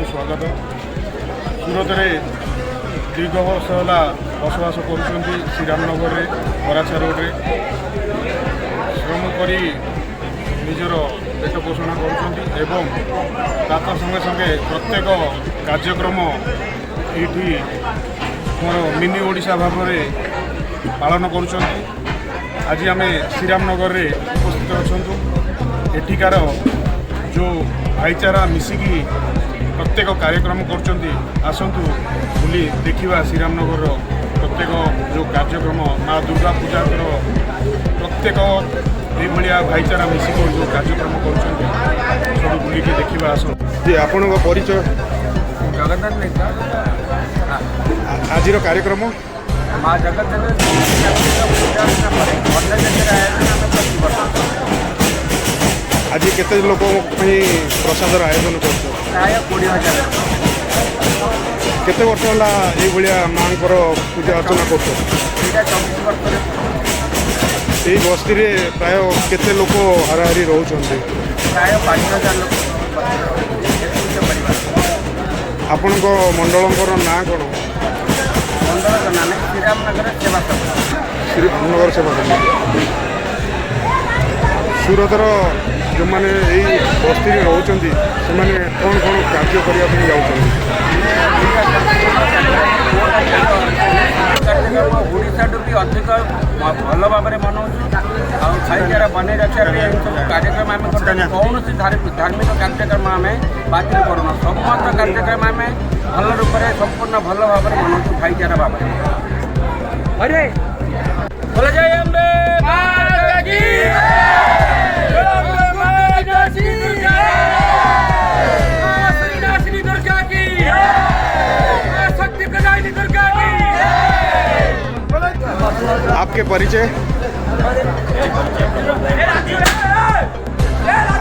आपको स्वागत। सूरत में दीर्घ वर्ष है बसवास कर श्रीरामनगर में वराछा रोड में श्रम कर निजर पेट पोषण कर संगे संगे प्रत्येक कार्यक्रम ये मिनी ओडिशा भाव में पालन कर। आज आम श्रीरामनगर में उपस्थित अच्छा एठिकार जो भाईचारा मिसिकी प्रत्येक कार्यक्रम करसतु बुली देखा श्रीरामनगर प्रत्येक जो कार्यक्रम माँ दुर्गा पूजा प्रत्येक ये भाईचारा मिसिकी जो कार्यक्रम कर बुलिकी देखा आस आपण परिचय जगन्नाथ नेता आज कार्यक्रम माँ जगन्नाथ आज केते लोक प्रसाद आयोजन कर प्राय 20,000 केते वर्ष है ये माँ पूजा अर्चना कर 24 वर्ष बस्ती में प्राय केते लोक हाराहारी रोचते प्राय 5,000 लोक आपण मंडल ना कौन मंडल नाम श्रीरामनगर सेवा श्रीरामनगर सेवा सूरतर जो मैंने यही बस्ती में रोचते से कौन कौन कार्य करने ओडिशा भी अधिक भल भाव में मनाऊँ भाईचारा बनई रक्षा कार्यक्रम आम कौन धार्मिक कार्यक्रम आम बातिल करूँ समस्त कार्यक्रम आम भल रूप में संपूर्ण भल भाव में मनाऊँ भाईचारा भाव में बोला जय अम्बे माता की आपके परिचय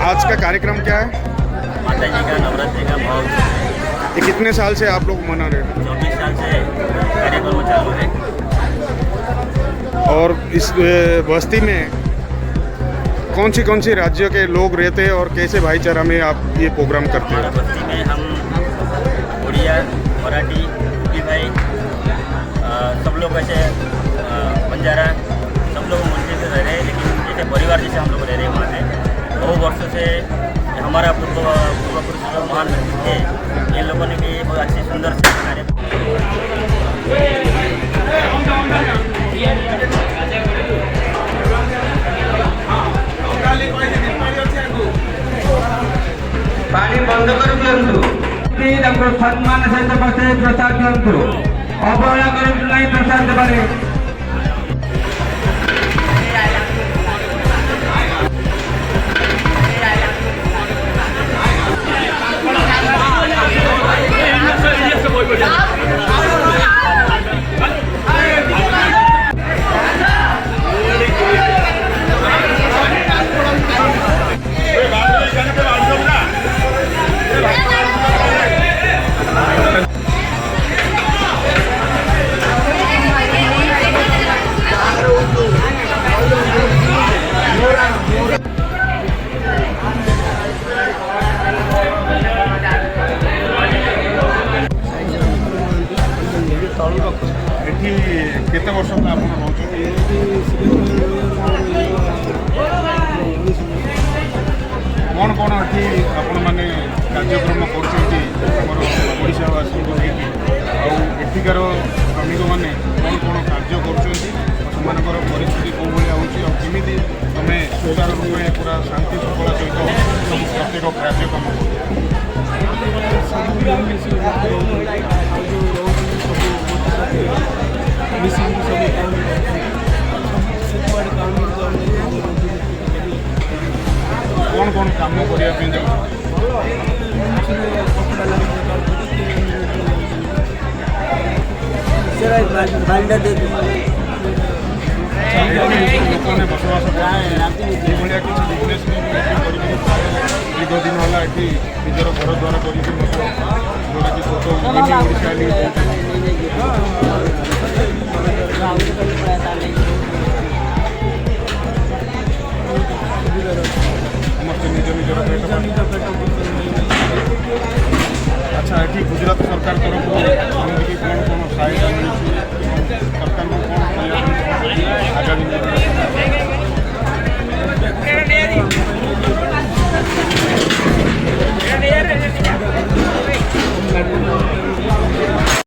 आज का कार्यक्रम क्या है? माता जी का नवरात्रि का भाव। ये कितने साल से आप लोग मना रहे हैं? 24 साल से कार्यक्रम चालू है। और इस बस्ती में कौन सी राज्य के लोग रहते हैं और कैसे भाईचारा में आप ये प्रोग्राम करते हैं? हमारा बस्ती में हम उड़िया मराठी यूपी भाई सब लोग ऐसे बंजारा सब लोग मिलते रह रहे हैं, लेकिन जैसे परिवार जैसे हम लोग रह रहे हैं वहाँ पे बहु वर्षों से हमारा पूर्वपुरुष जो महान व्यक्ति थे इन लोगों ने भी बहुत अच्छी सुंदर से कार्य पानी बंद कर दिंतु सम्मान सहित बसे प्रसाद दिंतु अवहेला कर प्रसाद देवे केते वर्ष आप कौन कौन ये आपण मैंने कार्यक्रम करवासी को एठिकार श्रमिक मैंने कौन कौन कार्य कर परिस्थिति कौ भाई होमी तुम सुचारू रूप में पूरा शांति शृंखला सहित प्रत्येक कार्यक्रम कौन कौन काम करने लोक ने बसवास किसी बिजनेस दीर्घ दिन है ये निजर घर द्वार कर जोटा कि समस्त निज निजर पेट अच्छा गुजरात सरकार तरफ कौन कौन सहायता मिली सरकार को कौन आगामी